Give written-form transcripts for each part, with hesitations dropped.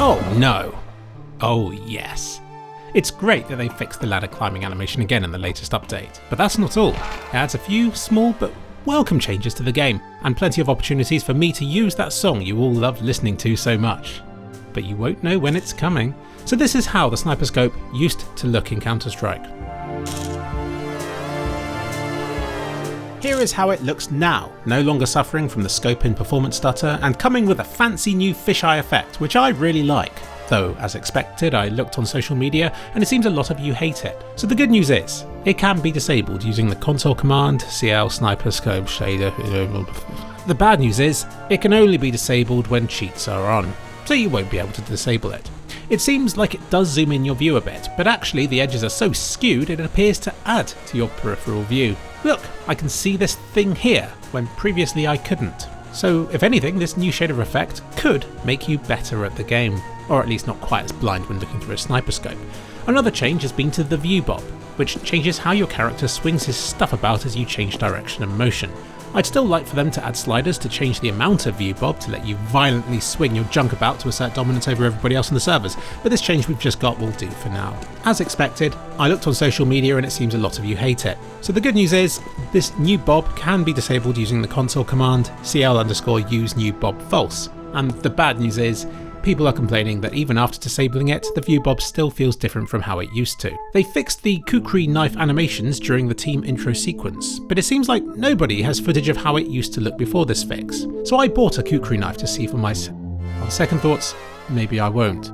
Oh no! Oh yes. It's great that they fixed the ladder climbing animation again in the latest update, but that's not all. It adds a few small but welcome changes to the game, and plenty of opportunities for me to use that song you all love listening to so much. But you won't know when it's coming. So this is how the sniper scope used to look in Counter-Strike. Here is how it looks now, no longer suffering from the scope in performance stutter, and coming with a fancy new fisheye effect, which I really like. Though, as expected, I looked on social media and it seems a lot of you hate it. So the good news is, it can be disabled using the console command, CL sniper scope shader. The bad news is, it can only be disabled when cheats are on, so you won't be able to disable it. It seems like it does zoom in your view a bit, but actually the edges are so skewed it appears to add to your peripheral view. Look, I can see this thing here, when previously I couldn't. So if anything, this new shader effect could make you better at the game, or at least not quite as blind when looking through a sniper scope. Another change has been to the Viewbob, which changes how your character swings his stuff about as you change direction and motion. I'd still like for them to add sliders to change the amount of Viewbob to let you violently swing your junk about to assert dominance over everybody else on the servers, but this change we've just got will do for now. As expected, I looked on social media and it seems a lot of you hate it. So the good news is, this new bob can be disabled using the console command CL_use new bob false. And the bad news is, people are complaining that even after disabling it, the Viewbob still feels different from how it used to. They fixed the Kukri knife animations during the team intro sequence, but it seems like nobody has footage of how it used to look before this fix. So I bought a Kukri knife to see for myself. On second thoughts, maybe I won't.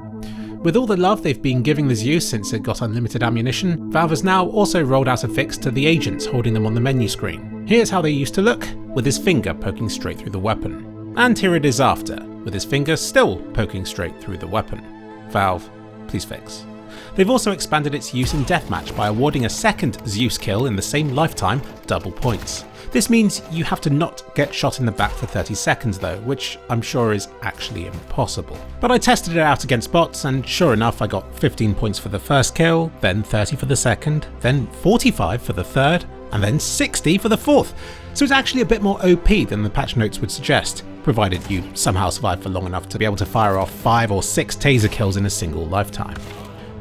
With all the love they've been giving the Zeus since it got unlimited ammunition, Valve has now also rolled out a fix to the agents holding them on the menu screen. Here's how they used to look, with his finger poking straight through the weapon. And here it is after, with his finger still poking straight through the weapon. Valve, please fix. They've also expanded its use in deathmatch by awarding a second Zeus kill in the same lifetime double points. This means you have to not get shot in the back for 30 seconds though, which I'm sure is actually impossible. But I tested it out against bots and sure enough I got 15 points for the first kill, then 30 for the second, then 45 for the third, and then 60 for the fourth. So it's actually a bit more OP than the patch notes would suggest, provided you somehow survive for long enough to be able to fire off 5 or 6 taser kills in a single lifetime.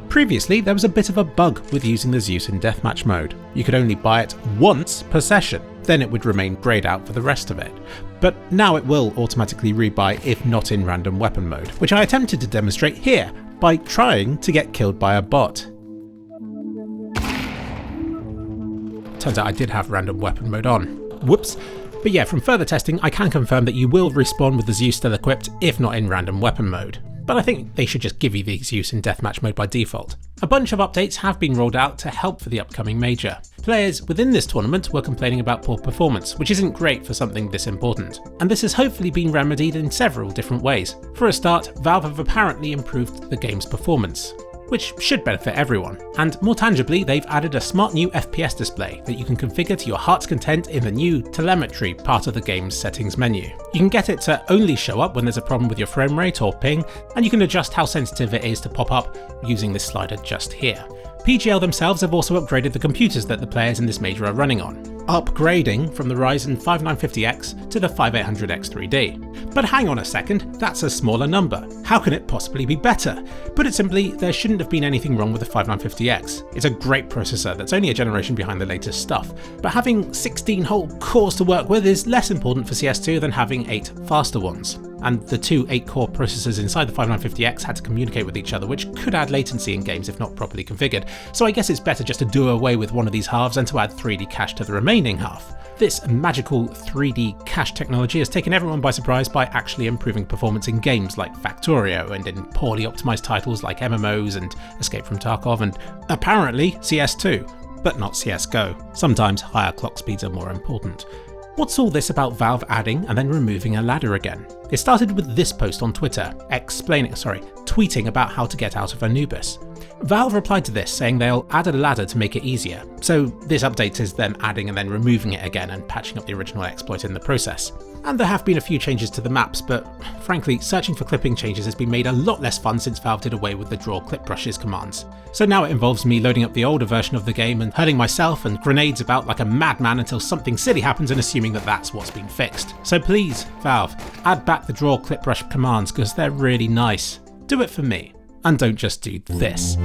Previously, there was a bit of a bug with using the Zeus in deathmatch mode. You could only buy it once per session, then it would remain greyed out for the rest of it. But now it will automatically rebuy if not in random weapon mode, which I attempted to demonstrate here by trying to get killed by a bot. Turns out I did have random weapon mode on. Whoops. But yeah, from further testing I can confirm that you will respawn with the Zeus still equipped if not in random weapon mode. But I think they should just give you the Zeus in deathmatch mode by default. A bunch of updates have been rolled out to help for the upcoming major. Players within this tournament were complaining about poor performance, which isn't great for something this important. And this has hopefully been remedied in several different ways. For a start, Valve have apparently improved the game's performance, which should benefit everyone. And more tangibly, they've added a smart new FPS display that you can configure to your heart's content in the new telemetry part of the game's settings menu. You can get it to only show up when there's a problem with your frame rate or ping, and you can adjust how sensitive it is to pop up using this slider just here. PGL themselves have also upgraded the computers that the players in this major are running on, upgrading from the Ryzen 5950X to the 5800X 3D. But hang on a second, that's a smaller number. How can it possibly be better? Put it simply, there shouldn't have been anything wrong with the 5950X. It's a great processor that's only a generation behind the latest stuff, but having 16 whole cores to work with is less important for CS2 than having 8 faster ones. And the two 8-core processors inside the 5950X had to communicate with each other, which could add latency in games if not properly configured, so I guess it's better just to do away with one of these halves and to add 3D cache to the remaining half. This magical 3D cache technology has taken everyone by surprise by actually improving performance in games like Factorio and in poorly optimised titles like MMOs and Escape from Tarkov and apparently CS2, but not CSGO. Sometimes higher clock speeds are more important. What's all this about Valve adding and then removing a ladder again? It started with this post on Twitter, tweeting about how to get out of Anubis. Valve replied to this saying they'll add a ladder to make it easier, so this update is them adding and then removing it again and patching up the original exploit in the process. And there have been a few changes to the maps, but frankly, searching for clipping changes has been made a lot less fun since Valve did away with the draw clip brushes commands. So now it involves me loading up the older version of the game and hurling myself and grenades about like a madman until something silly happens and assuming that that's what's been fixed. So please, Valve, add back the draw clip brush commands because they're really nice. do it for me, and don't just do this.